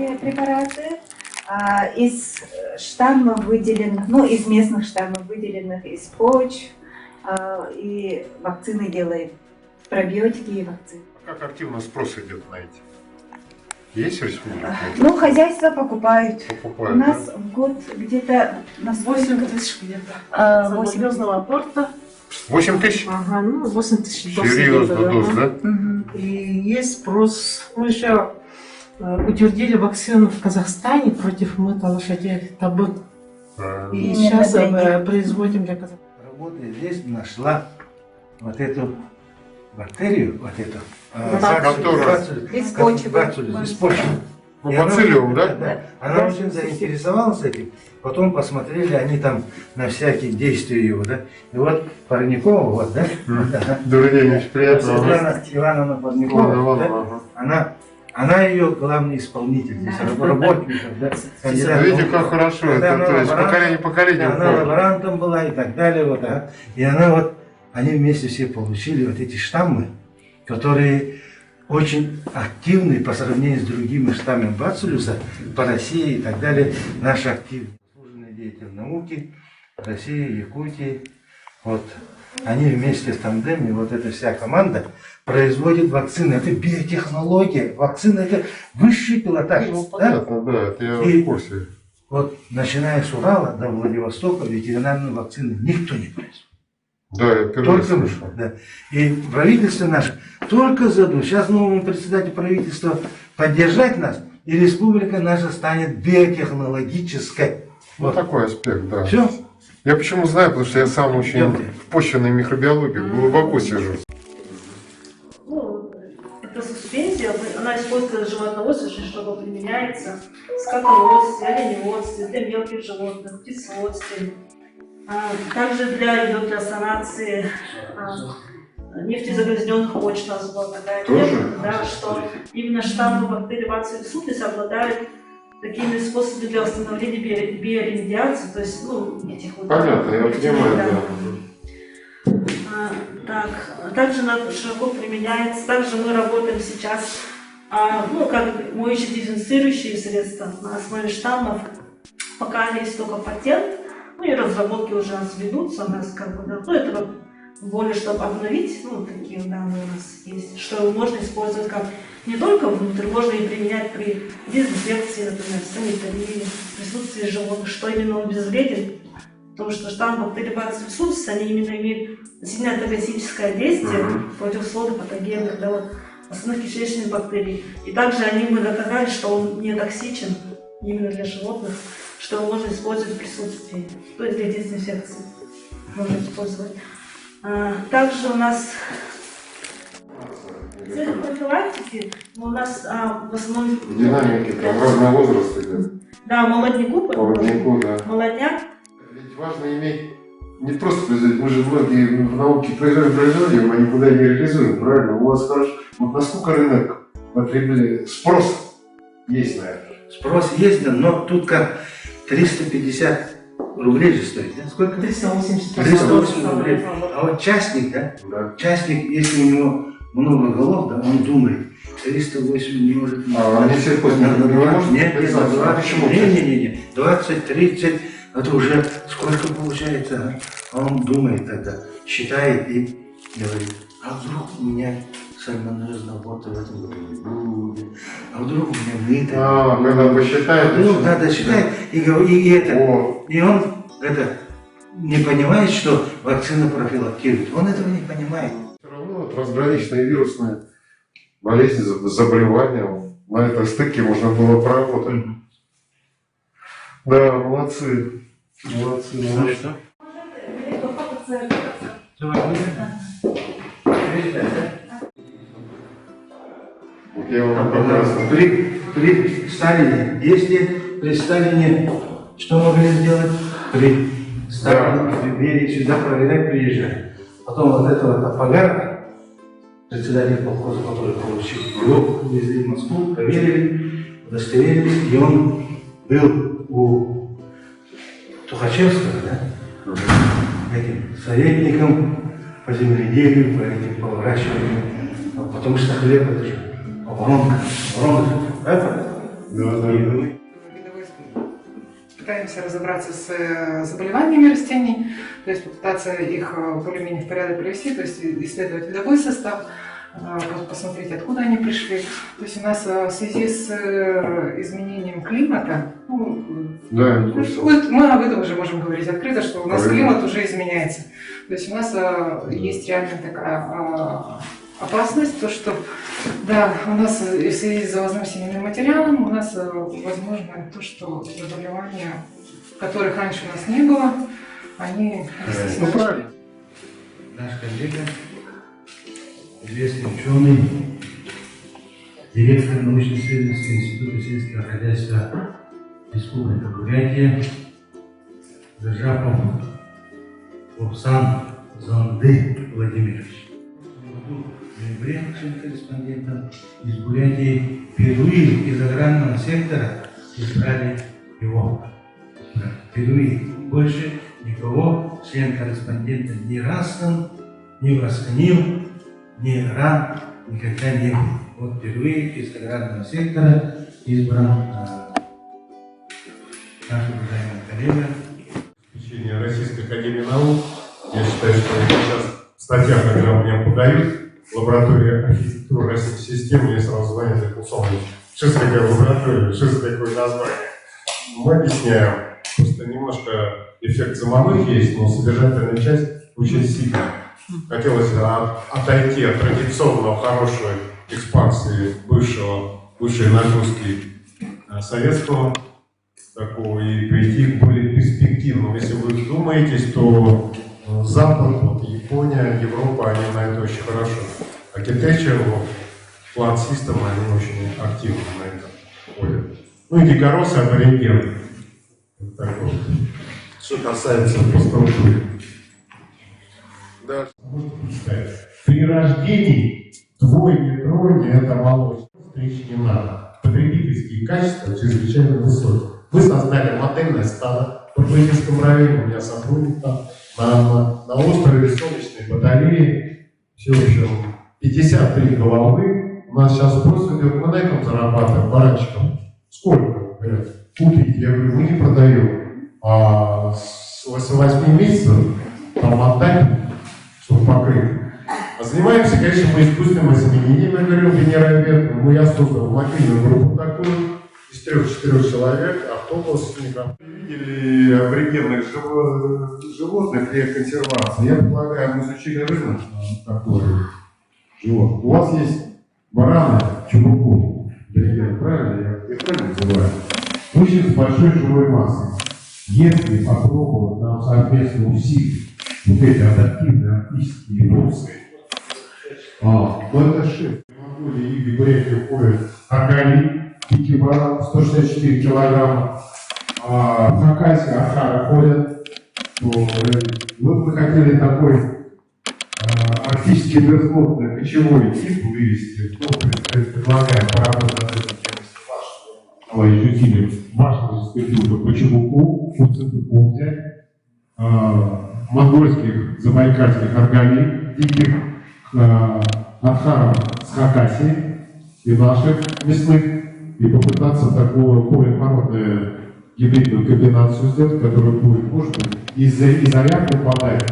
эти препараты. Из штаммов выделенных, ну, из местных штаммов выделенных, из почв, и вакцины делаем, пробиотики и вакцины. Как активно спрос идет на эти? Есть в республике? Ну, хозяйства покупают. У нас да? в год где-то на 8 тысяч где-то. 8 апорта. 8 тысяч? Ага, ну 8 тысяч. Серьезно, доз, да? Угу. И есть спрос. Мы еще утвердили вакцину в Казахстане против мыта лошадей табут. И Именно сейчас для них. производим для Казахстана. Работая здесь, нашла вот эту бактерию, вот эту. Из почвы. Из почвы. Ну, И она- бациллиум, да? Да. Она очень заинтересовалась этим. Потом посмотрели они там на всякие действия его, да. И вот Парникова, вот, да. Добрый день, очень приятно. Светлана Ивановна Парникова, да? Она ее главный исполнитель здесь, работник, да. кандидат. Видите, как хорошо, Когда это, она то есть лаборант, поколение поколение да, она уходит. лаборантом была и так далее, вот, ага. И она вот, они вместе все получили вот эти штаммы, которые очень активны по сравнению с другими штаммами бациллюса по России и так далее. Наши активные заслуженные деятели науки России, Якутии, вот. Они вместе в тандеме, вот эта вся команда, производит вакцины. Это биотехнология. Вакцина — это высший пилотаж. Ну, да? понятно, да, это я И в курсе. вот, начиная с Урала до Владивостока, ветеринарные вакцины никто не производит. Да, я впервые Только мы. слышал. Да. И правительство наше только задумано. Сейчас новому председателю правительства поддержать нас, и республика наша станет биотехнологической. Ну, такой аспект, да. Все. Я почему знаю, потому что я сам очень в почвенной микробиологии глубоко сижу. Ну, это суспензия, она используется для животноводства, очень широко применяется, скотоводстве, оленеводстве, для мелких животных, птицеводстве. Также идет для санации нефтезагрязненных почв. У нас была такая тема, да, что именно штаммы бактерий бациллус субтис обладают такими способами для восстановления биоремедиации, то есть, ну, этих вот... Понятно, я понимаю, да. Так, также широко применяется, также мы работаем сейчас, ну, как моющие дезинфицирующие средства на основе штаммов. Пока есть только патент, ну и разработки уже у нас ведутся, у нас как бы, да, ну, это вот более, чтобы обновить, ну, такие данные у нас есть, что можно использовать как не только внутрь, можно и применять при дезинфекции, например, санитарии, в присутствии животных, что именно он безвреден, потому что штамм бактерий бациллус субтис, они именно имеют сильное токсическое действие против слода патогенных, да, вот, основных кишечных бактерий. И также мы доказали, что он не токсичен именно для животных, что его можно использовать в присутствии, то есть для дезинфекции можно использовать. Также у нас цель профилактики, у нас в основном... Динамики, там разного возраста идет. Да, молодняку, Да. молодняк. Ведь важно иметь не просто производить, мы же многие в науке производим, а никуда не реализуем, правильно? У вас хорошо. Вот насколько рынок потребления, спрос есть на это? Спрос есть, да, но тут как 350 рублей же стоит, да? Сколько? 380. 380 рублей. А вот частник, да? Да. Частник, если у него много голов, да, он думает, 308 не может... А они сельхознадзор не может? Нет, нет, А 20, почему? не, 20, 30, это уже сколько получается, а он думает тогда, считает и говорит, а вдруг у меня сальмонеллезный аборт в этом году не будет, а вдруг у меня мыто. Когда посчитает. Ну, надо считать, и он это не понимает, что вакцина профилактирует. Он этого не понимает. Все равно вот разграниченные вирусные болезни, заболевания, на этой стыке можно было проработать. Да, молодцы. Молодцы, молодцы. Что? Я вам показываю. При Сталине, если при Сталине что могли сделать? При Сталине Берии сюда проверять приезжали. Потом вот этого Топогара, председатель колхоза, который получил, его увезли в Москву, проверили, удостоверились, и он был у Тухачевского, да? Этим советником по земледелию, по выращиванию, потому что хлеб это же оборонка, правда? Пытаемся разобраться с заболеваниями растений, то есть попытаться их более-менее в порядок привести, то есть исследовать видовой состав, посмотреть, откуда они пришли. То есть у нас в связи с изменением климата, Да, вот мы об этом уже можем говорить открыто, что у нас климат уже изменяется. То есть у нас есть реально такая опасность, то что да, у нас в связи с завозным семенным материалом у нас возможно то, что заболевания, которых раньше у нас не было, они ну правильно. Наш коллега, известный ученый, директор научно-исследовательского института сельского хозяйства Республики Бурятия, Держапов Лобсан Занды Владимирович. В ноябре член-корреспондентом из Бурятии впервые из аграрного сектора избрали его. Впервые. Больше никого член-корреспондента ни Растон, ни Восканил, ни РАН никогда не был. Вот впервые из аграрного сектора избран наш уважаемый коллега. Учение Российской академии наук. Я считаю, что сейчас статья, когда меня подают, лаборатория архитектуры российской системы, мне сразу звонят, что за такая лаборатория, что за такое название. Мы объясняем, просто немножко эффект заманухи есть, но содержательная часть очень сильная. Хотелось отойти от традиционного хорошей экспансии бывшей нагрузки советского такого и прийти к более перспективному. Если вы вдумаетесь, то Запад, вот Япония, Европа, они на это очень хорошо. А Architecture, Plant System, они очень активно на это ходят. Ну и дикоросы, аборигены. Вот так вот. Что касается по структуре. Да. Можно почитать. При рождении двойни, тройни это молочь. Стричь не надо. Потребительские качества чрезвычайно высокие. Мы создали модельное стадо в Бурятинском районе, у меня сотрудник там, на острове солнечной батареи, все еще 53 головы. У нас сейчас спрос идет, мы на этом зарабатываем баранчиком. Сколько? Говорят, купить. Я говорю, мы не продаем. А с 8 месяцев там отдать, чтобы покрыть. А занимаемся, конечно, мы искусственным осеменением, я говорю, Венера. Я создал мобильную группу такую, из 3-4 человек, автобус, видели аборигенных животных для консервации. Я предлагаю, мы изучили рынок такой живот. У вас есть бараны чебурков, правильно? Я правильно называю? Очень с большой живой массой. Если попробовать нам совместно усилить вот эти адаптивные оптические функции, то это шифт. В Монголии и Бурятии ходят органи, кикибара, 164 килограмма, в Хакасии ахара ходят. Вот мы хотели такой арктический безводный кочевой тип вывести. Предлагаем поработать над этим темой. Изучили вашу институту по чебуку, фуцинку взять, монгольских забайкальских органий, диких ахаров с Хакасии и наших мясных, и попытаться такую более породную гибридную комбинацию сделать, которая будет, может быть, из зарядку подать,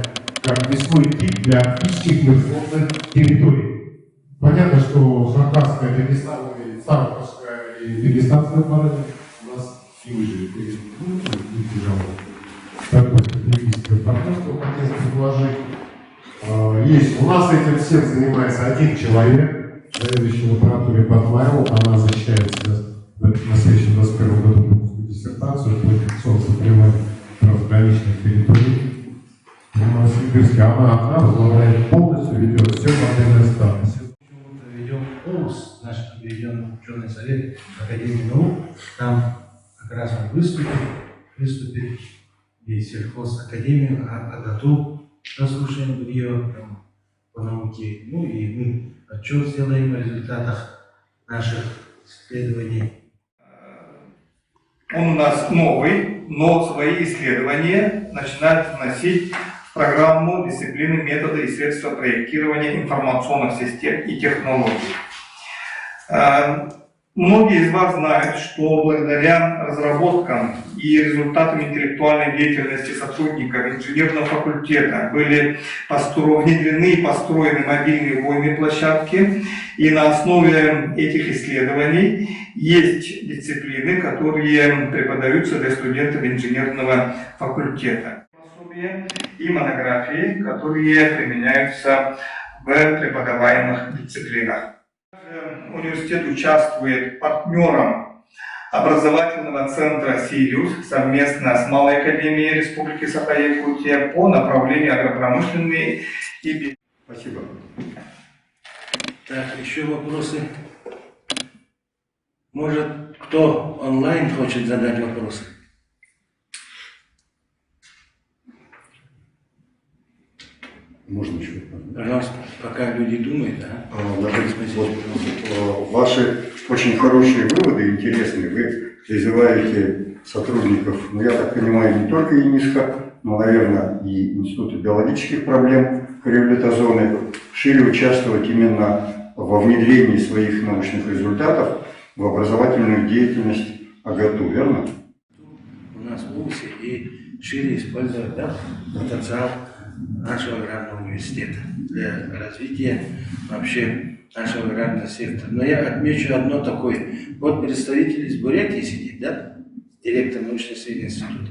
как мясной тип для арктических мерзлотных территорий. Понятно, что хакасская, дагестанская, саратовская и дагестанская порода у нас не выживет. Такое стратегическое партнерство хотел предложить. Есть. У нас этим всем занимается один человек. Заведующий лабораторией Батмаева, она защищается на следующем 21 году выпускную диссертацию по инфекционному заболеванию трансграничных территорий. Она одна возглавляет полностью, ведет все модельное статус. Ведем курс, наш объединенный ученый совет Академии наук. Там как раз он выступит и сельхозакадемию АГАТУ, разрушение ее по науке. Ну и мы отчет сделаем о результатах наших исследований. Он у нас новый, но свои исследования начинает вносить в программу дисциплины методы и средства проектирования информационных систем и технологий. Многие из вас знают, что благодаря разработкам и результатам интеллектуальной деятельности сотрудников инженерного факультета были внедрены и построены мобильные убойные площадки. И на основе этих исследований есть дисциплины, которые преподаются для студентов инженерного факультета. Пособия и монографии, которые применяются в преподаваемых дисциплинах. Университет участвует партнером образовательного центра «Сириус» совместно с Малой академией Республики Саха-Якутия по направлению агропромышленные и... Спасибо. Так, еще вопросы? Может, кто онлайн хочет задать вопросы? Можно еще? Пожалуйста, пока люди думают, да? Ваши очень хорошие выводы, интересные. Вы призываете сотрудников, ну, я так понимаю, не только ИНИСХа, но, наверное, и Института биологических проблем хлорелитозоны шире участвовать именно во внедрении своих научных результатов в образовательную деятельность АГАТУ, верно? У нас в УСе и шире использовать, да, потенциал нашего аграрного университета для развития вообще нашего аграрного сектора. Но я отмечу одно такое. Вот представитель из Бурятии сидит, да, директор научно-исследовательского института.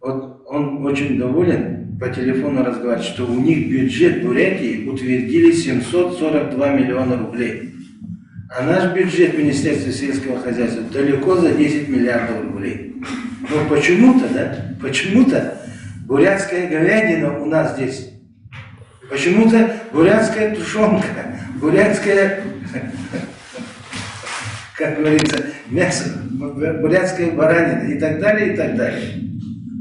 Вот он очень доволен, по телефону разговаривает, что у них бюджет Бурятии утвердили 742 миллиона рублей. А наш бюджет Министерства сельского хозяйства далеко за 10 миллиардов рублей. Но почему-то, да, почему-то бурятская говядина у нас здесь. Почему-то бурятская тушенка, бурятская, как говорится, мясо, бурятская баранина и так далее, и так далее.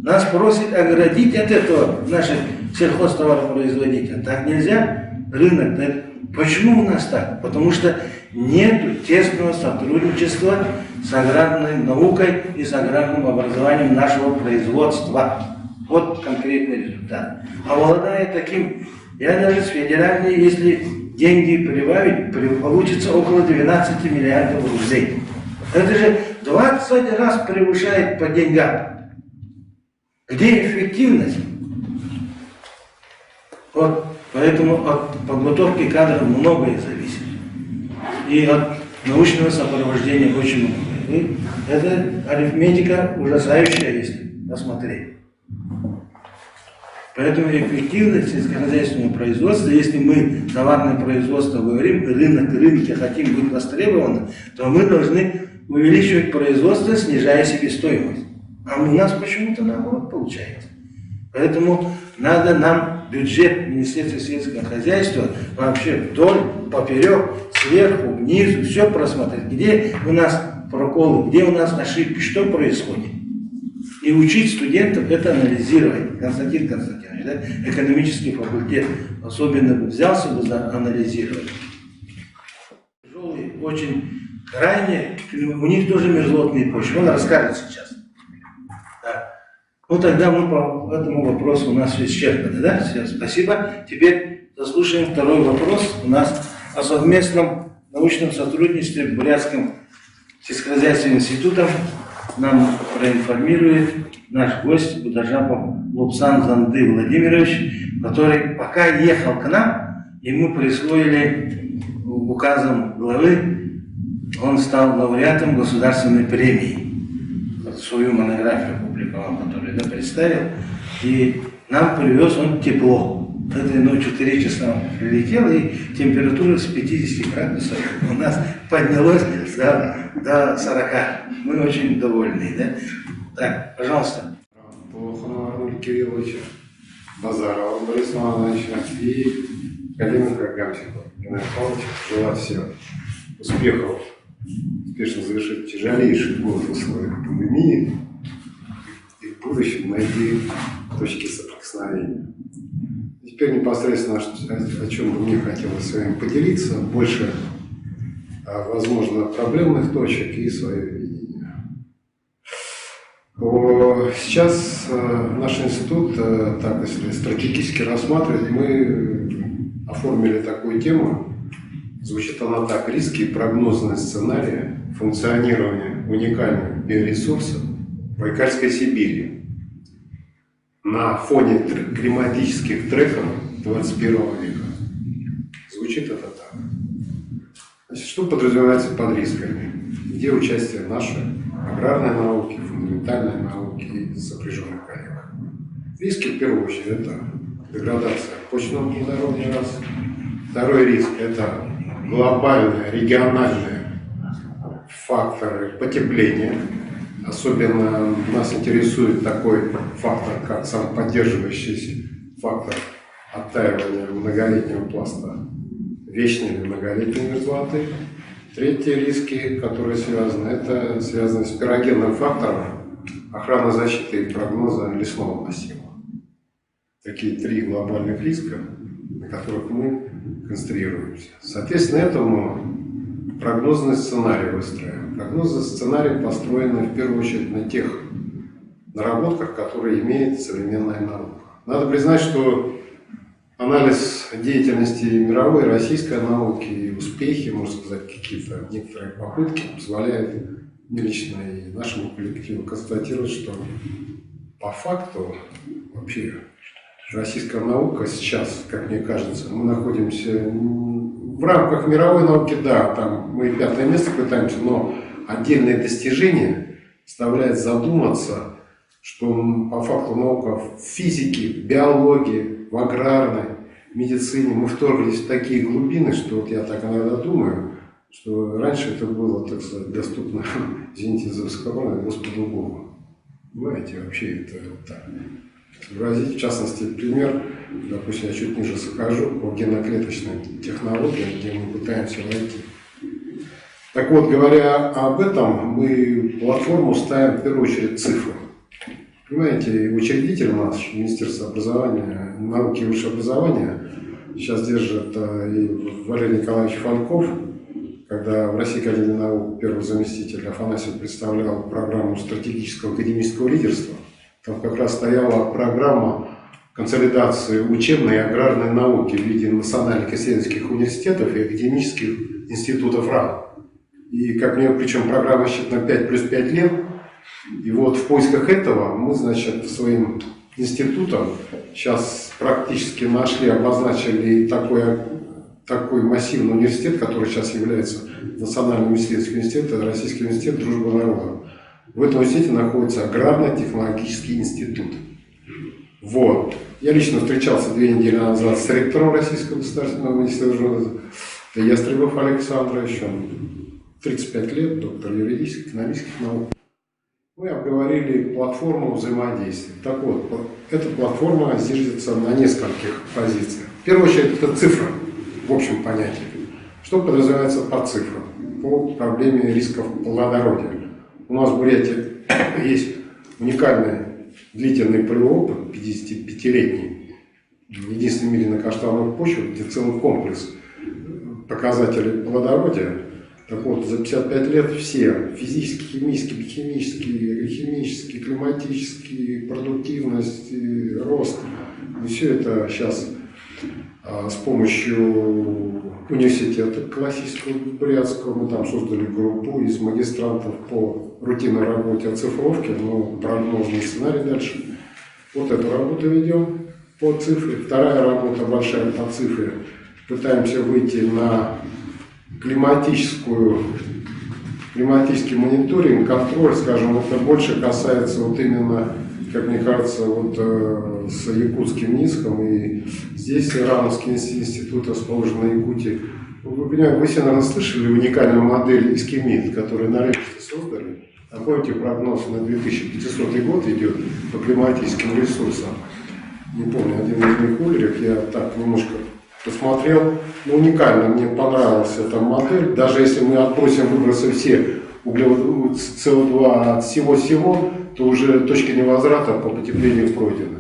Нас просят оградить от этого наших сельхозтоваропроизводителей. Так нельзя. Рынок. Почему у нас так? Потому что нет тесного сотрудничества с аграрной наукой и с аграрным образованием нашего производства. Вот конкретный результат. А обладая таким, я даже с федеральной, если деньги прибавить, получится около 12 миллиардов рублей. Это же 20 раз превышает по деньгам. Где эффективность? Вот, поэтому от подготовки кадров многое зависит. И от научного сопровождения очень многое. И это арифметика ужасающая, если посмотреть. Поэтому эффективность сельскохозяйственного производства, если мы товарное производство говорим, рынки хотим быть востребованы, то мы должны увеличивать производство, снижая себестоимость. А у нас почему-то наоборот получается. Поэтому надо нам бюджет Министерства сельского хозяйства вообще вдоль, поперек, сверху, внизу, все просмотреть. Где у нас проколы, где у нас ошибки, что происходит. И учить студентов это анализировать. Константин Константинович, да, экономический факультет особенно бы взялся бы за анализировать. Тяжелые, очень крайне, у них тоже мерзлотные почвы. Он расскажет сейчас. Да. Ну тогда мы по этому вопросу у нас все исчерпаны, да? Все, спасибо. Теперь заслушаем второй вопрос. У нас о совместном научном сотрудничестве с Бурятским сельскохозяйственным институтом нам проинформирует наш гость Будажапов Лупсан Занды Владимирович, который пока ехал к нам, ему присвоили указом главы, он стал лауреатом государственной премии. Свою монографию опубликовал, которую я представил, и нам привез он тепло. Этой ночью 3 часа он прилетел, и температура с 50 градусов у нас поднялась до 40. Мы очень довольны, да? Так, пожалуйста. Полуханова Арнольда Кирилловича, Базарова Бориса Ивановича и академика Гамченко Геннадия Павловича желаю всем успехов, успешно завершить тяжелейший год в условиях пандемии и в будущем найти точки соприкосновения. Теперь непосредственно о чем бы мне хотелось с вами поделиться, больше, возможно, проблемных точек и свое видение. Сейчас наш институт, так если стратегически рассматривать, мы оформили такую тему, звучит она так: риски и прогнозные сценарии функционирования уникальных биоресурсов в Байкальской Сибири на фоне климатических треков 21 века. Звучит это так. Значит, что подразумевается под рисками? Где участие нашей аграрной науки, фундаментальной науки и сопряженных коллег? Риски, в первую очередь, это деградация почвенного плодородия раз. Второй риск – это глобальные, региональные факторы потепления. Особенно нас интересует такой фактор, как самоподдерживающийся фактор оттаивания многолетнего пласта вечной или многолетней мерзлоты. Третьи риски, которые связаны, это связаны с пирогенным фактором охраны, защиты и прогноза лесного массива. Такие три глобальных риска, на которых мы концентрируемся. Соответственно, этому прогнозный сценарий выстроен. Прогнозный сценарий построен в первую очередь на тех наработках, которые имеет современная наука. Надо признать, что анализ деятельности мировой и российской науки и успехи, можно сказать, какие-то некоторые попытки позволяют мне лично и нашему коллективу констатировать, что по факту вообще российская наука сейчас, как мне кажется, мы находимся в рамках мировой науки, да, там мы 5-е место пытаемся, но отдельные достижения заставляют задуматься, что по факту наука в физике, в биологии, в аграрной, медицине мы вторглись в такие глубины, что вот я так иногда думаю, что раньше это было, так сказать, доступно, извините за высокопарное, Господу Богу. Понимаете, вообще это вот так. Выразить, в частности, пример, допустим, я чуть ниже скажу, по геноклеточным технологиям, где мы пытаемся войти. Так вот, говоря об этом, мы платформу ставим в первую очередь цифру. Понимаете, учредитель наш, Министерство образования, науки и высшего образования, сейчас держит и Валерий Николаевич Фальков, когда в Российской академии наук первый заместитель Афанасьев представлял программу стратегического академического лидерства, там как раз стояла программа консолидации учебной и аграрной науки в виде национальных исследовательских университетов и академических институтов РАН. И как мне, причем программа рассчитана 5 плюс 5 лет. И вот в поисках этого мы, значит, своим институтом сейчас практически нашли, обозначили такой массивный университет, который сейчас является Национальным исследовательским университетом, Российский университет дружбы народов. В этом университете находится Аграрно-технологический институт. Вот. Я лично встречался 2 недели назад с ректором Российского государственного университета, это Ястребов Александрович, он 35 лет, доктор юридических, экономических наук. Мы обговорили платформу взаимодействия. Так вот, эта платформа зиждется на нескольких позициях. В первую очередь, это цифра, в общем понятии. Что подразумевается под цифрой? По проблеме рисков плодородия. У нас в Бурятии есть уникальный длительный полевой опыт, 55-летний, единственный в мире на каштановых почвах, где целый комплекс показателей плодородия. Так вот, за 55 лет все физические, химические, химические, климатические, продуктивность, рост, и все это сейчас с помощью университета классического бурятского мы там создали группу из магистрантов по рутинной работе оцифровки, но прогнозный сценарий дальше. Вот эту работу ведем по цифре. Вторая работа большая по цифре. Пытаемся выйти на климатический мониторинг, контроль, скажем, это больше касается вот именно, как мне кажется, вот с якутским низком, и здесь Ирановский институт расположен на Якутии. Вы понимаете, вы все, наверное, слышали уникальную модель Искимид, которую на Речке создали. А помните, прогноз на 2500 год идет по климатическим ресурсам. Не помню, один из них Ульрих, я так немножко посмотрел, но уникально, мне понравилась эта модель, даже если мы отбросим выбросы все углеводородов, СО2 от всего-всего, то уже точка невозврата по потеплению пройдена.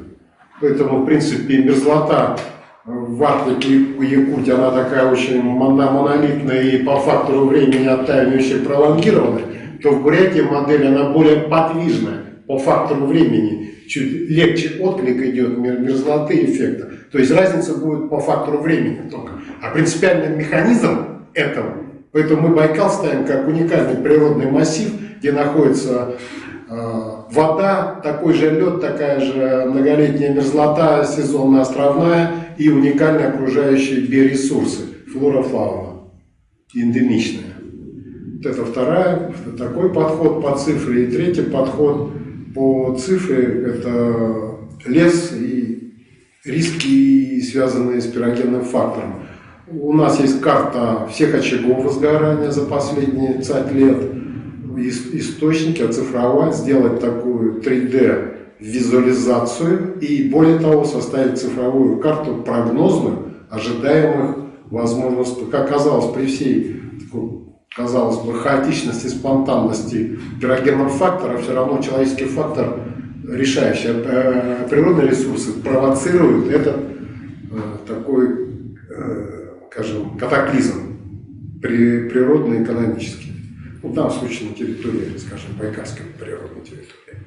Поэтому, в принципе, мерзлота в Арктике и Якутии, она такая очень монолитная и по фактору времени оттаяния очень пролонгированная, то в Бурятии модель, она более подвижная по фактору времени. Чуть легче отклик идет мерзлоты эффекта. То есть разница будет по фактору времени только. А принципиальный механизм этого Поэтому мы Байкал ставим как уникальный природный массив, где находится вода, такой же лед, такая же многолетняя мерзлота, сезонно-островная и уникальные окружающие биоресурсы, флора, фауна, эндемичная. Вот это такой подход по цифре. И третий подход по цифре – это лес и риски, связанные с пирогенным фактором. У нас есть карта всех очагов возгорания за последние 50 лет. Источники оцифровать, сделать такую 3D-визуализацию и, более того, составить цифровую карту прогнозную ожидаемых возможностей. Как оказалось, при всей такой, казалось бы, хаотичности, спонтанности пирогенного фактора, все равно человеческий фактор, решающий природные ресурсы, провоцирует этот такой, скажем, катаклизм природный, экономический. В данном случае на территории, скажем, Байкальской природной территории.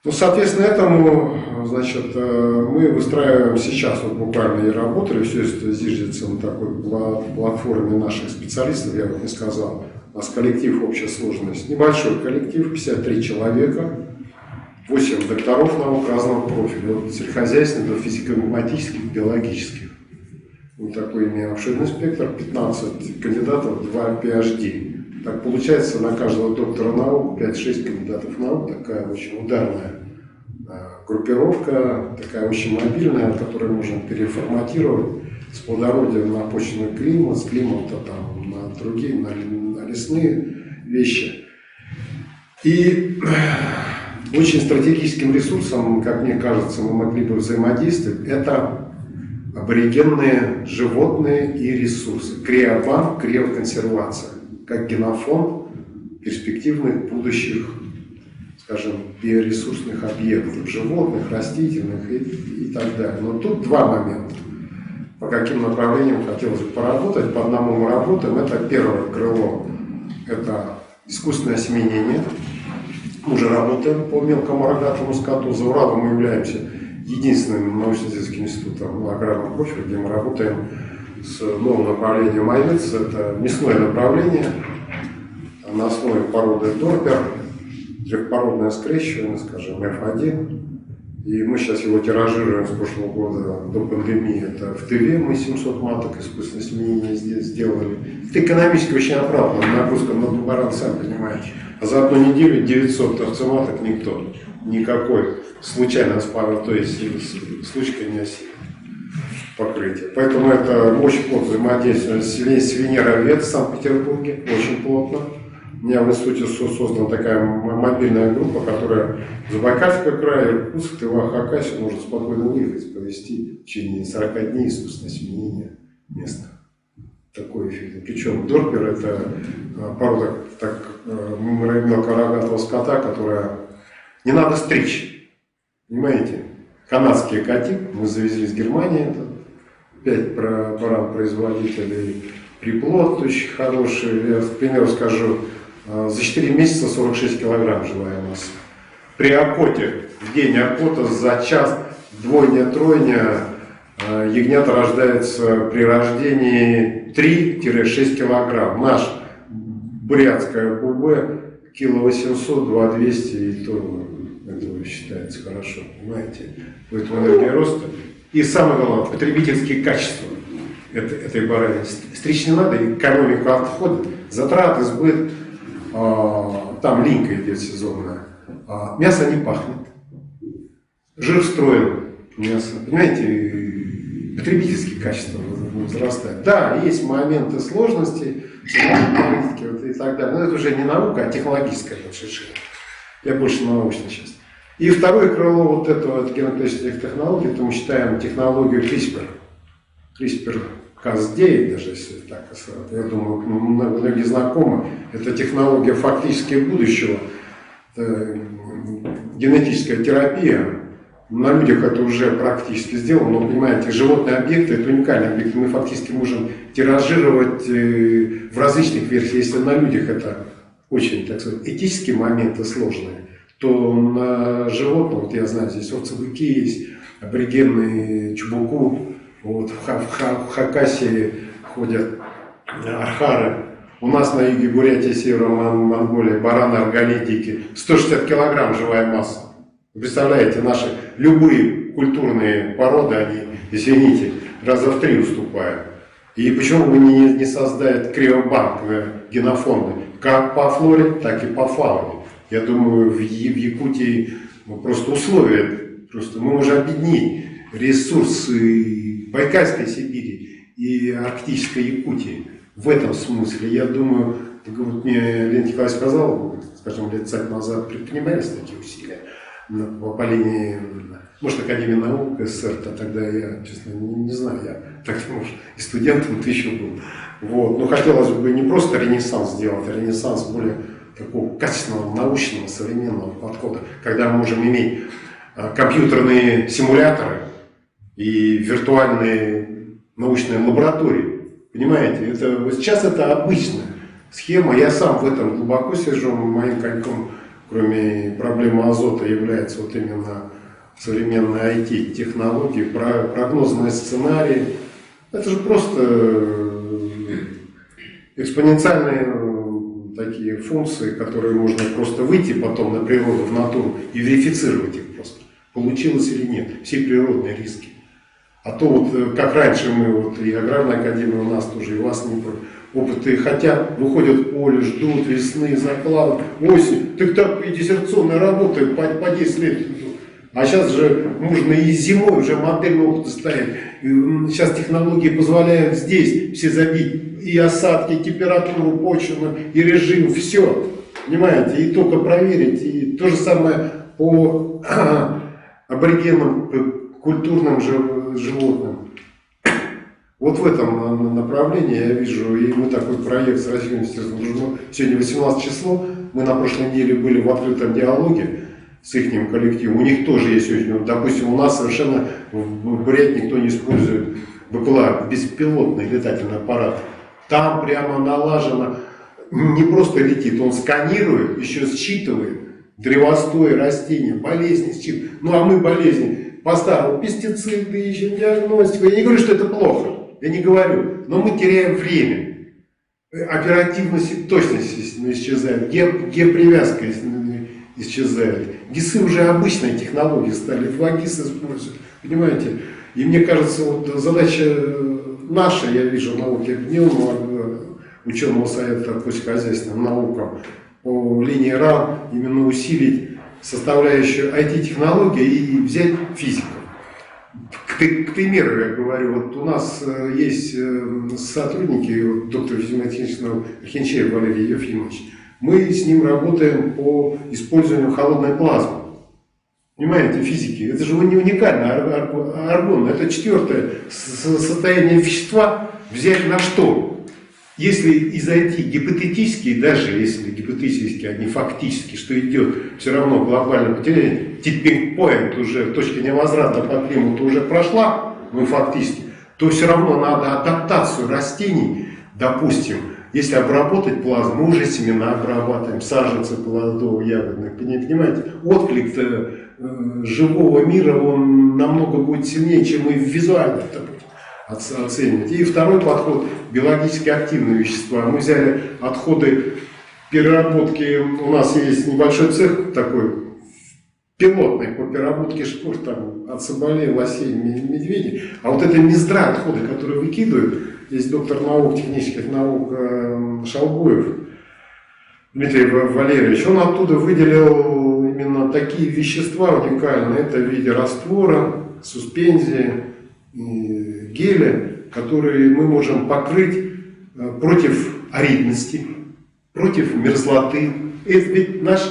Ну, соответственно, этому, значит, мы выстраиваем сейчас, вот буквально и работали, все это зиждется на такой платформе наших специалистов, я вот не сказал, у нас коллектив общая сложность, небольшой коллектив, 53 человека, 8 докторов наук разного профиля, от сельскохозяйственных до физико-математических, биологических. Вот такой имеем обширный спектр, 15 кандидатов, 2 PhD. Так получается, на каждого доктора наук 5-6 кандидатов наук, такая очень ударная группировка, такая очень мобильная, которую можно переформатировать с плодородия на почвенный климат, с климата там, на другие, на лесные вещи. И очень стратегическим ресурсом, как мне кажется, мы могли бы взаимодействовать, это аборигенные животные и ресурсы. Криобанк, криоконсервация, как генофонд перспективных будущих, скажем, биоресурсных объектов, животных, растительных и так далее. Но тут два момента. По каким направлениям хотелось бы поработать. По одному мы работаем. Это первое крыло. Это искусственное осеменение. Мы уже работаем по мелкому рогатому скоту. За Уралом мы являемся единственным научно-исследовательским институтом на аграрном профиле, где мы работаем с новым направлением овец. Это мясное направление на основе породы Дорпер, трехпородное скрещивание, скажем, F1. И мы сейчас его тиражируем с прошлого года до пандемии. Это в Тыве мы 700 маток искусственного осеменения сделали. Это экономически очень оправданно, нагрузка на баран, сам понимаете. А за одну неделю 900 овцематок никто, никакой случайно спарил, то есть случайно не осел покрытие. Поэтому это очень плотно взаимодействие с Венера-Вет в Санкт-Петербурге, очень плотно. У меня в институте создана такая мобильная группа, которая в Забайкальский край, Иркутск, Тыва, Хакасию может спокойно выехать, провести в течение 40 дней искусственное осеменение местных. Такой эффект. Причем Дорпер – это порода мелкорогатого скота, которая не надо стричь. Понимаете? Канадский экотип, мы завезли из Германии, это 5 баран-производителей, приплод очень хороший. Я, к примеру, скажу, за 4 месяца 46 килограмм живая масса. При окоте, в день окота за час, двойня-тройня, ягнята рождаются при рождении 3-6 килограмм. Наш бурятская БУБ кило 800, 2200 и то это считается хорошо, понимаете? Поэтому энергия роста. И самое главное, потребительские качества этой баранины. Стричь не надо, экономика отходит, затраты, сбыт, там линька идет сезонная. Мясо не пахнет, жир встроен мясо, понимаете, потребительские качества возрастают. Да, есть моменты сложности, и так далее, но это уже не наука, а технологическая решение. Я больше научный сейчас. И второе крыло вот этого генетических технологий, это мы считаем технологию CRISPR. CRISPR-Cas9, даже если так, я думаю, многие знакомы. Это технология фактически будущего. Это генетическая терапия. На людях это уже практически сделано, но, понимаете, животные объекты – это уникальные объекты. Мы фактически можем тиражировать в различных версиях. Если на людях это очень, так сказать, этические моменты сложные, то на животных, вот я знаю, здесь овцы-быки есть, аборигенные чубуку, вот в Хакасии ходят архары. У нас на юге Бурятии, Северо-Монголии бараны арголитики 160 килограмм живая масса. Вы представляете, наши любые культурные породы, они, извините, раза в 3 уступают. И почему бы не создать криобанк генофонда, как по флоре, так и по фауне? Я думаю, в Якутии просто условия, просто мы можем объединить ресурсы Байкальской Сибири и Арктической Якутии. В этом смысле, я думаю, вот мне Леонид Николаевич сказал, скажем, лет 5 назад предпринимались такие усилия по линии, может, Академии наук СССР, тогда я, честно, не знаю, я так, может, и студентом-то еще был. Вот. Но хотелось бы не просто ренессанс сделать, а ренессанс более такого качественного, научного, современного подхода, когда мы можем иметь компьютерные симуляторы и виртуальные научные лаборатории. Понимаете, это, вот сейчас это обычная схема, я сам в этом глубоко сижу, моим коньком, кроме проблемы азота, является вот именно современные IT-технологии, прогнозные сценарии. Это же просто экспоненциальные такие функции, которые можно просто выйти потом на природу, в натуру и верифицировать их просто, получилось или нет, все природные риски. А то вот, как раньше мы, вот и Аграрная академия у нас тоже, и у вас не опыты хотят, выходят в поле, ждут весны, закладывают, осень, так и диссертационная работа по 10 лет. А сейчас же можно и зимой уже модельные опыты ставить. Сейчас технологии позволяют здесь все забить и осадки, и температуру почвы, и режим, все. Понимаете, и только проверить. И то же самое по аборигенам, культурным животным. Вот в этом направлении я вижу, и мы такой проект с Российским министерством дружбы. Сегодня 18 число, мы на прошлой неделе были в открытом диалоге с их коллективом. У них тоже есть очень, допустим, у нас совершенно в Бурятии никто не использует БПЛА, беспилотный летательный аппарат. Там прямо налажено, не просто летит, он сканирует, еще считывает древостой, растения, болезни считывает. Ну а мы болезни по-старому, пестициды, ищем диагностику. Я не говорю, что это плохо, я не говорю, но мы теряем время. Оперативность и точность исчезает, геопривязка исчезает. ГИСы уже обычные технологии стали, 2 ГИС используют, понимаете? И мне кажется, вот задача наша, я вижу в науке объединенного ученого совета по сельскохозяйственным наукам по линии РАН именно усилить составляющую IT-технологии и взять физиков. К примеру, я говорю, вот у нас есть сотрудники, вот, доктор физико-математических наук Хинчеев Валерий Ефимович. Мы с ним работаем по использованию холодной плазмы. Понимаете, физики, это же не уникально, аргон, это 4-е состояние вещества взять на что? Если изойти гипотетически, даже если гипотетически, а не фактически, что идет все равно глобальное потепление, типпинг-поинт уже, точка невозврата по климату уже прошла, ну фактически, то все равно надо адаптацию растений, допустим, если обработать плазму, мы уже семена обрабатываем, саженцы плодово-ягодных, понимаете, отклик живого мира, он намного будет сильнее, чем мы визуально оценивать. И второй подход – биологически активные вещества. Мы взяли отходы переработки, у нас есть небольшой цех такой, пилотный по переработке шкур там, от соболей, лосей, медведей. А вот это мездра отходы, которые выкидывают, есть доктор наук, технических наук Шалгуев Дмитрий Валерьевич, он оттуда выделил именно такие вещества уникальные. Это в виде раствора, суспензии, геля, которые мы можем покрыть против аридности, против мерзлоты. Это ведь наш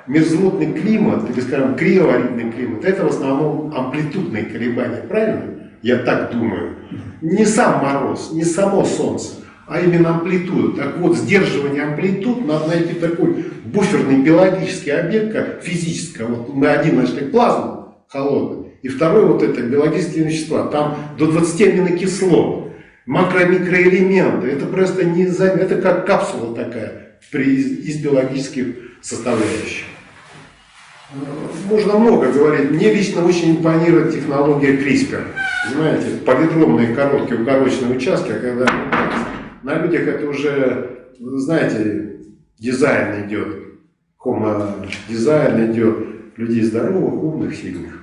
мерзлотный климат, или, скажем, криоаридный климат, это в основном амплитудные колебания, правильно? Я так думаю. Не сам мороз, не само солнце, а именно амплитуда. Так вот, сдерживание амплитуд надо найти такой буферный биологический объект, как физическое. Вот мы один нашли плазму холодную, и второй вот это биологические вещества. Там до 20 аминокислот, макро-микроэлементы. Это просто не заметно, это как капсула такая из биологических составляющих. Можно много говорить. Мне лично очень импонирует технология CRISPR. Знаете, полидромные короткие укороченные участки, когда на людях это уже, знаете, дизайн идет, дизайн идет людей здоровых, умных, сильных.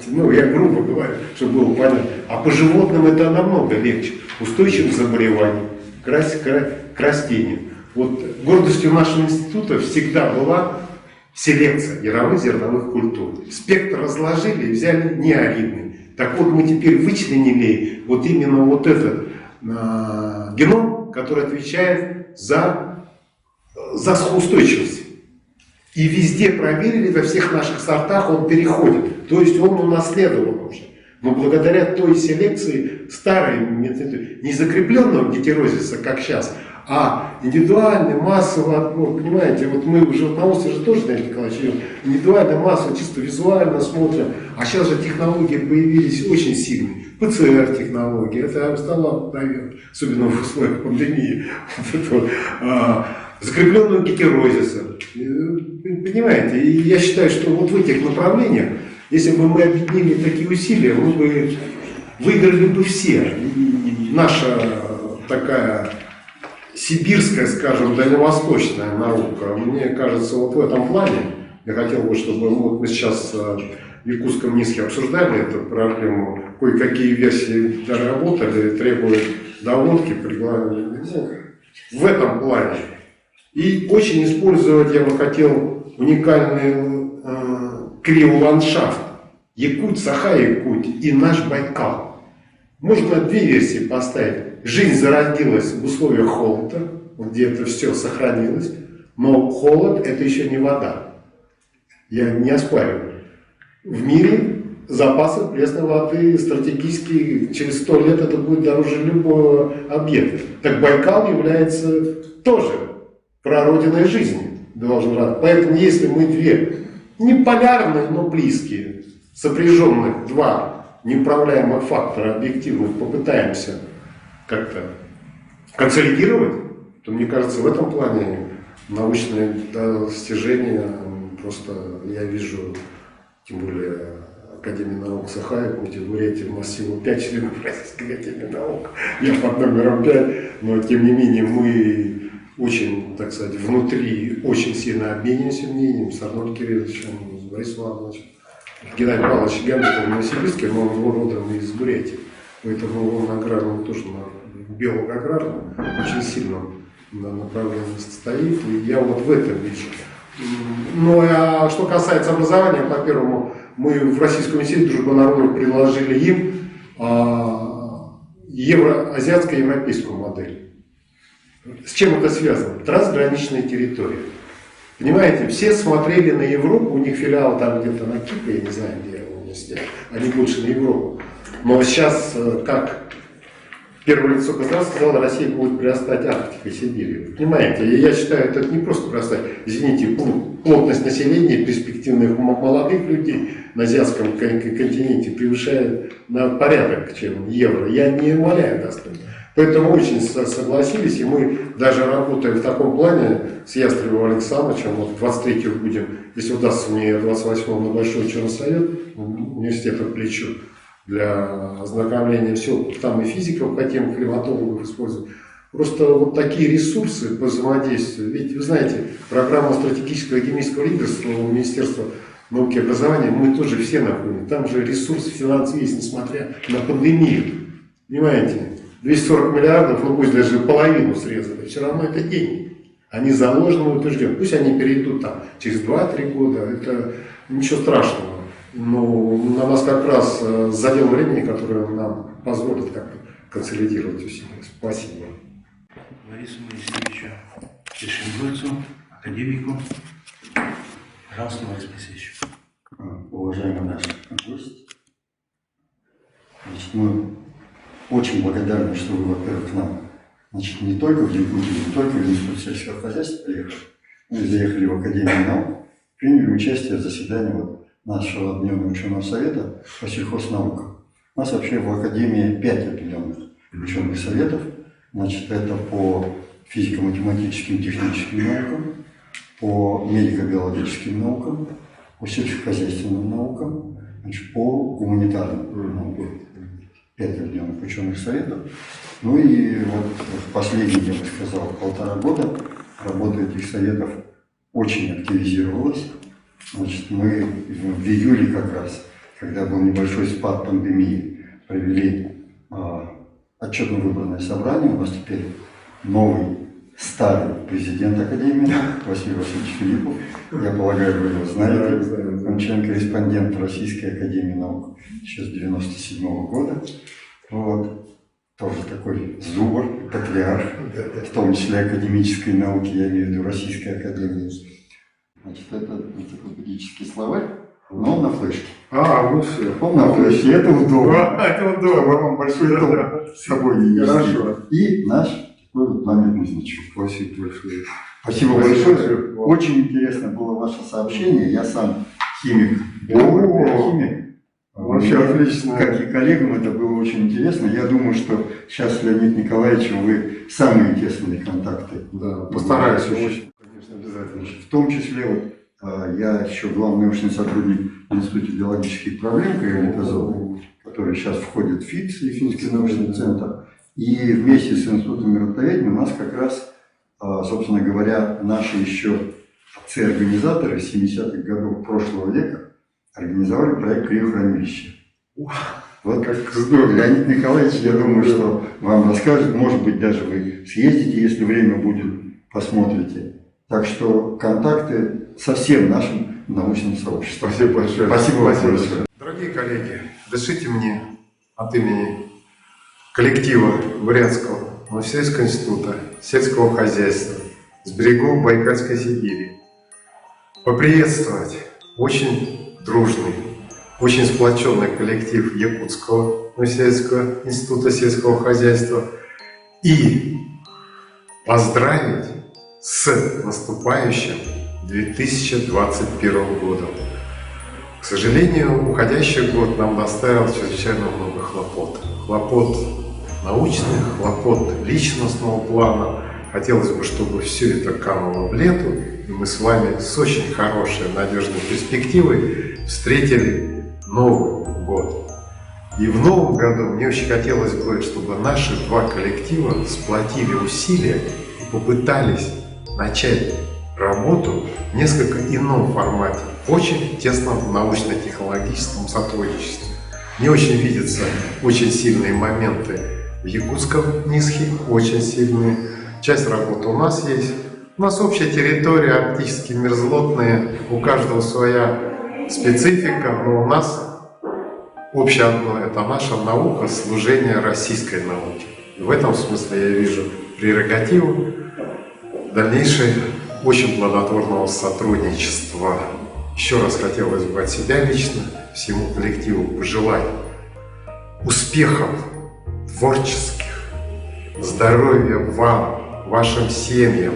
Ну, я грубо говорю, чтобы было понятно. А по животным это намного легче. Устойчивость к заболеваниям, к растениям. Вот гордостью нашего института всегда была селекция яровых зерновых культур. Спектр разложили и взяли неаридный. Так вот мы теперь вычленили вот именно вот этот геном, который отвечает за устойчивость. И везде проверили, во всех наших сортах он переходит. То есть он унаследован уже. Но благодаря той селекции старой методы, не закрепленного гетерозиса, как сейчас, а индивидуальный, массовый отбор. Понимаете, вот мы уже на ОСТе же тоже, Леонид Николаевич, индивидуально, массово, чисто визуально смотрим. А сейчас же технологии появились очень сильные. ПЦР-технологии, это стало, наверное, особенно в условиях пандемии, закрепленного гетерозиса. Понимаете, и я считаю, что вот в этих направлениях, если бы мы объединили такие усилия, мы бы выиграли бы все. И наша такая сибирская, скажем, дальневосточная наука, мне кажется, вот в этом плане, я хотел бы, чтобы вот мы сейчас в Якутском НИСХе обсуждали эту проблему, кое-какие версии доработали, требуют доводки, в этом плане. И очень использовать я бы хотел уникальный криоландшафт. Якут, Саха-Якут и наш Байкал. Можно две версии поставить. Жизнь зародилась в условиях холода, где это все сохранилось, но холод это еще не вода. Я не оспариваю. В мире запасы пресной воды стратегически через 100 лет это будет дороже любого объекта. Так Байкал является тоже прародиной жизни. Поэтому если мы две не полярные, но близкие, сопряженных два неуправляемых фактора объективных попытаемся как-то консолидировать, то, мне кажется, в этом плане научные достижения просто я вижу, тем более Академия наук Саха-Якутии, в Бурятии у нас всего 5 членов Российской Академии наук, я под номером 5, но тем не менее мы очень, так сказать, внутри очень сильно обмениваемся мнением с Арнольдом Кирилловичем, с Борисом Ивановичем, Геннадий Павлович Гамлетовым в Новосибирске, но он родом из Бурятии. Поэтому он аграрным тоже, биолог-аграрным, очень сильном направлении стоит. И я вот в этом вижу. Ну, а что касается образования, по-первому, мы в Российском институте дружбы народов предложили им азиатско-европейскую модель. С чем это связано? Трансграничная территория. Понимаете, все смотрели на Европу, у них филиал там где-то на Кипре, я не знаю, где университет, они больше на Европу. Но сейчас, как первое лицо государства сказало, Россия будет прирастать Арктикой, Сибирью. Понимаете, и я считаю, это не просто прирастать, извините, плотность населения, перспективных молодых людей на азиатском континенте превышает на порядок, чем евро. Я не умаляю достойно. Поэтому очень согласились, и мы даже работаем в таком плане с Ястребовым Александровичем, вот 23-го будем, если удастся мне 28-го на Большой Черный Совет, университета плечу, для ознакомления всего, там и физиков хотим, климатологов использовать. Просто вот такие ресурсы по взаимодействию, ведь вы знаете, программа стратегического химического лидерства у Министерства науки и образования, мы тоже все находим, там же ресурсы финансовые есть, несмотря на пандемию, понимаете? 240 миллиардов, ну пусть даже половину срезали, все равно это деньги. Они заложены, утверждены. Пусть они перейдут там через 2-3 года, это ничего страшного. Но на нас как раз задел времени, который нам позволит как-то консолидировать усилия. Спасибо. Борису Моисеевичу Шишингольцу, академику. Пожалуйста, Борис Моисеевич. Уважаемый наш гость, значит, мы очень благодарны, что вы, во-первых, к нам, значит, не только в Якутии, не только в Институт сельского хозяйства приехали, мы заехали в Академию наук, приняли участие в заседании нашего Объединенного ученого совета по сельхознаукам. У нас вообще в Академии 5 объединенных ученых советов, значит, это по физико-математическим техническим наукам, по медико-биологическим наукам, по сельскохозяйственным наукам, значит, по гуманитарным наукам. 5 объединенных ученых советов. Ну и вот в последние, я бы сказал, 1,5 года работа этих советов очень активизировалась. Значит, мы в июле как раз, когда был небольшой спад пандемии, провели отчетно-выборное собрание. У нас теперь новый старый президент Академии Василий Васильевич Филиппов. Я полагаю, вы его знаете. Он член-корреспондент Российской Академии Наук еще с 1997 года. Вот. Тоже такой зубр, патриарх, в том числе академической науки, я имею в виду Российской Академии. Значит, это энциклопедический словарь, но он на флешке. Ну все. Он на флешке, это удобно. Это удобно. Вам большой том с собой не нести. Хорошо. И наш такой вот памятный значок. Спасибо большое. Спасибо большое. Очень интересно было ваше сообщение. Я сам химик, химик. Вообще отлично. Как и коллегам, это было очень интересно. Я думаю, что сейчас с Леонидом Николаевичем вы самые тесные контакты. Да, постараюсь очень, конечно, обязательно. В том числе, вот, я еще главный научный сотрудник Института биологических проблем Кривенко-Зоны, который сейчас входит в ФИЦ, и Финский научный центр. И вместе с Институтом миротворения у нас как раз, собственно говоря, наши еще отцы-организаторы 70-х годов прошлого века организовали проект криохранилища. Вот как здорово. Леонид Николаевич, я думаю, что вам расскажет, может быть, даже вы съездите, если время будет, посмотрите. Так что контакты со всем нашим научным сообществом. Спасибо большое. Спасибо большое. Дорогие коллеги, дышите мне от имени коллектива Бурятского научно-исследовательского института сельского хозяйства с берегов Байкальской Сибири поприветствовать очень дружный, очень сплоченный коллектив Якутского научно-исследовательского института сельского хозяйства и поздравить с наступающим 2021 годом. К сожалению, уходящий год нам доставил чрезвычайно много хлопот. Хлопот научных, хлопот личностного плана. Хотелось бы, чтобы все это кануло в лету, и мы с вами с очень хорошей, надежной перспективой встретили Новый год. И в новом году мне очень хотелось бы, чтобы наши два коллектива сплотили усилия и попытались начать работу в несколько ином формате, в очень тесном научно-технологическом сотрудничестве. Мне очень видятся очень сильные моменты в якутском НИСХе, очень сильные. Часть работы у нас есть. У нас общая территория, арктические мерзлотные, у каждого своя специфика, но у нас общее одно – это наша наука, служение российской науке. И в этом смысле я вижу прерогативу дальнейшего очень плодотворного сотрудничества. Еще раз хотелось бы от себя лично всему коллективу пожелать успехов творческих, здоровья вам, вашим семьям,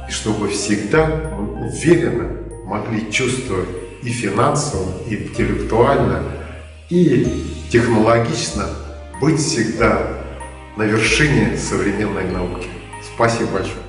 и чтобы всегда мы уверенно могли чувствовать и финансово, и интеллектуально, и технологично быть всегда на вершине современной науки. Спасибо большое.